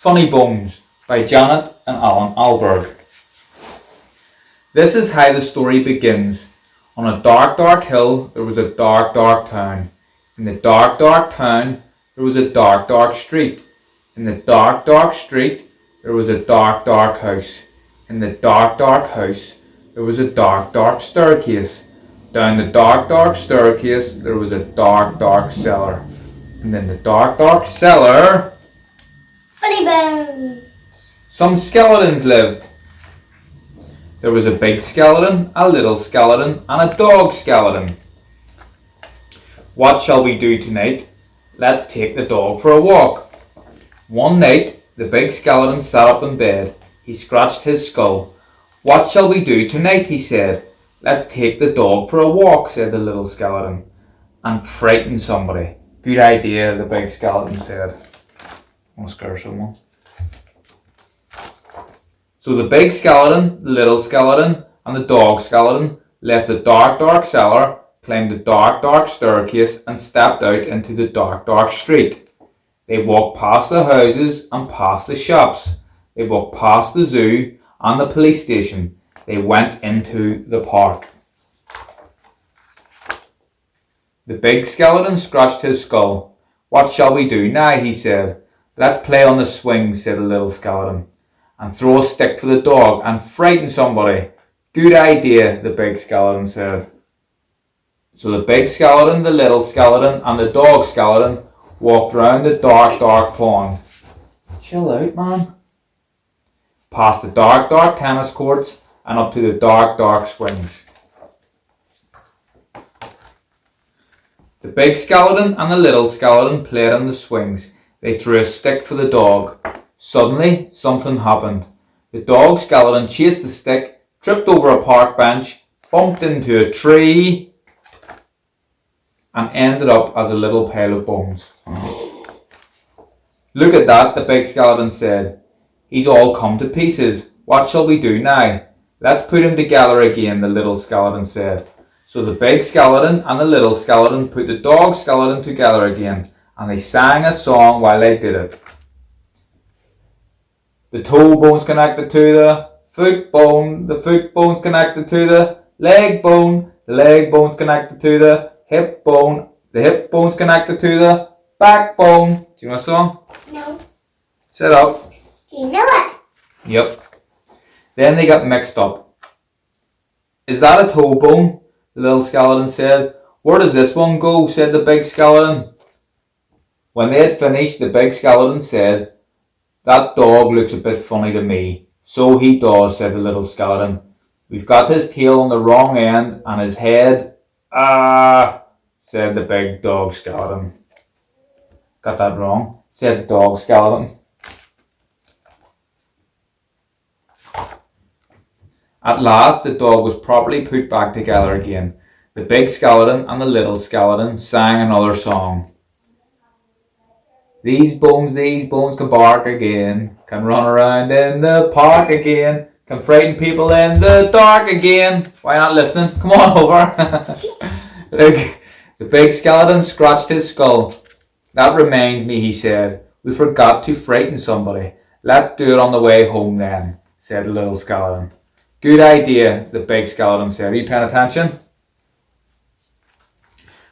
Funnybones by Janet and Allan Ahlberg. This is how the story begins. On a dark, dark hill, there was a dark, dark town. In the dark, dark town, there was a dark, dark street. In the dark, dark street, there was a dark, dark house. In the dark, dark house, there was a dark, dark staircase. Down the dark, dark staircase, there was a dark, dark cellar. And in the dark, dark cellar, Funnybones. some skeletons lived. There was a big skeleton, a little skeleton, and a dog skeleton. What shall we do tonight? Let's take the dog for a walk. One night, the big skeleton sat up in bed. He scratched his skull. What shall we do tonight? He said. Let's take the dog for a walk, said the little skeleton, and frighten somebody. Good idea, the big skeleton said. I'll scare someone. So the big skeleton, the little skeleton, and the dog skeleton left the dark, dark cellar, climbed the dark, dark staircase, and stepped out into the dark, dark street. They walked past the houses and past the shops. They walked past the zoo and the police station. They went into the park. The big skeleton scratched his skull. What shall we do now? He said. Let's play on the swings, said the little skeleton, and throw a stick for the dog and frighten somebody. Good idea, the big skeleton said. So the big skeleton, the little skeleton, and the dog skeleton walked round the dark, dark pond. Chill out, man. Past the dark, dark tennis courts and up to the dark, dark swings. The big skeleton and the little skeleton played on the swings. They threw a stick for the dog. Suddenly, something happened. The dog skeleton chased the stick, tripped over a park bench, bumped into a tree, and ended up as a little pile of bones. Look at that, the big skeleton said. He's all come to pieces. What shall we do now? Let's put him together again, the little skeleton said. So the big skeleton and the little skeleton put the dog skeleton together again, and they sang a song while they did it. The toe bone's connected to the foot bone's connected to the leg bone's connected to the hip bone's connected to the backbone. Do you know a song? No. Sit up. Do you know it? Yep. Then they got mixed up. Is that a toe bone? The little skeleton said. Where does this one go? Said the big skeleton. When they had finished, the big skeleton said, That dog looks a bit funny to me. So he does, said the little skeleton. We've got his tail on the wrong end and his head. Said the big dog skeleton. Got that wrong, said the dog skeleton. At last, the dog was properly put back together again. The big skeleton and the little skeleton sang another song. These bones can bark again, can run around in the park again, can frighten people in the dark again. Why not listening? Come on over. Look, the big skeleton scratched his skull. That reminds me, he said, we forgot to frighten somebody. Let's do it on the way home then, said the little skeleton. Good idea, the big skeleton said. Are you paying attention?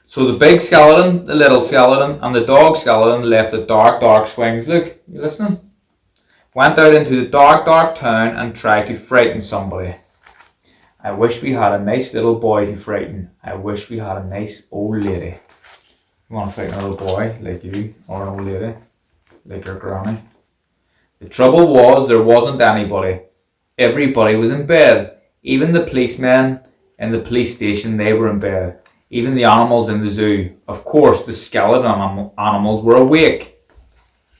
So the big skeleton, the little skeleton, and the dog skeleton left the dark, dark swings. Look, you listening? Went out into the dark, dark town and tried to frighten somebody. I wish we had a nice little boy to frighten. I wish we had a nice old lady. You want to frighten a little boy like you, or an old lady like your granny? The trouble was there wasn't anybody. Everybody was in bed. Even the policemen in the police station, they were in bed. Even the animals in the zoo. Of course, the skeleton animals were awake.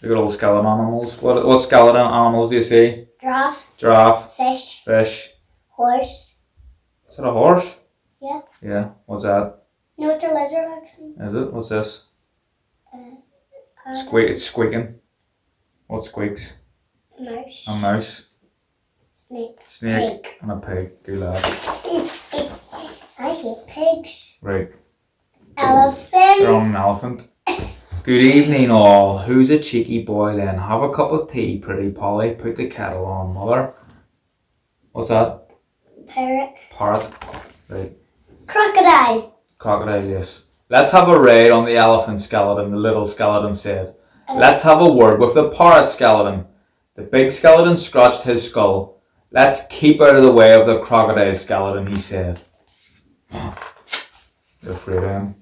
Look at all the skeleton animals. What skeleton animals do you see? Giraffe. Fish. Horse. Is that a horse? Yeah. Yeah. What's that? No, it's a lizard actually. Is it? What's this? It's squeaking. What squeaks? Mouse. A mouse. Snake. Snake. Pig. And a pig. Good lad. I hate pigs. Right. Elephant. You're on an elephant. Good evening, all. Who's a cheeky boy then? Have a cup of tea, pretty Polly. Put the kettle on, mother. What's that? Parrot. Parrot. Right. Crocodile. Crocodile, yes. Let's have a raid on the elephant skeleton, the little skeleton said. Let's have a word with the parrot skeleton. The big skeleton scratched his skull. Let's keep out of the way of the crocodile skeleton, he said. They're afraid of him.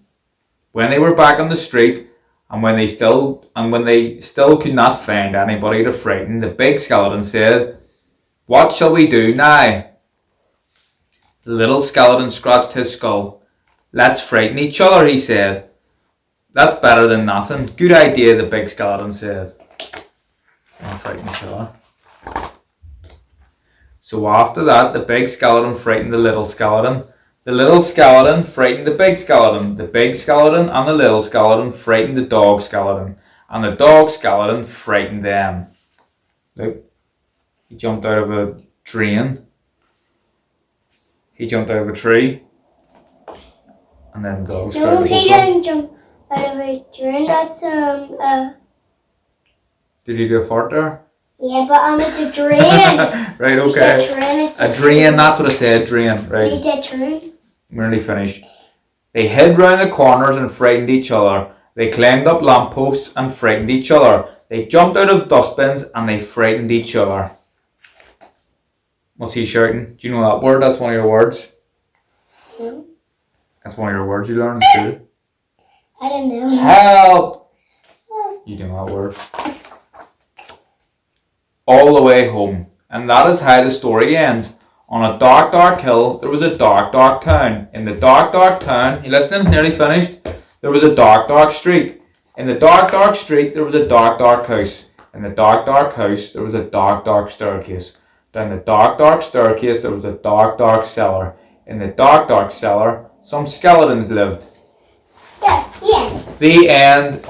When they were back on the street, and when they still could not find anybody to frighten, the big skeleton said, "What shall we do now?" The little skeleton scratched his skull. "Let's frighten each other," he said. "That's better than nothing. Good idea," the big skeleton said. I'll frighten each other. So after that, the big skeleton frightened the little skeleton. The little skeleton frightened the big skeleton. The big skeleton and the little skeleton frightened the dog skeleton. And the dog skeleton frightened them. Look, he jumped out of a drain. He jumped out of a tree. And then the dog started No, to go he for him. didn't jump out of a drain. That's Did you do a fart there? Yeah, but it's a drain. Right, You okay. said drain. It's A drain, that's what I said, drain. Right. You said drain. We're nearly finished. They hid round the corners and frightened each other. They climbed up lampposts and frightened each other. They jumped out of dustbins and they frightened each other. What's he shouting? Do you know that word? That's one of your words. No. That's one of your words you learned in school. I don't know. Help! You do know that word. All the way home. And that is how the story ends. On a dark, dark hill, there was a dark, dark town. In the dark, dark town, you listening? Nearly finished? There was a dark, dark street. In the dark, dark street, there was a dark, dark house. In the dark, dark house, there was a dark, dark staircase. Down the dark, dark staircase, there was a dark, dark cellar. In the dark, dark cellar, some skeletons lived. Yeah. The end.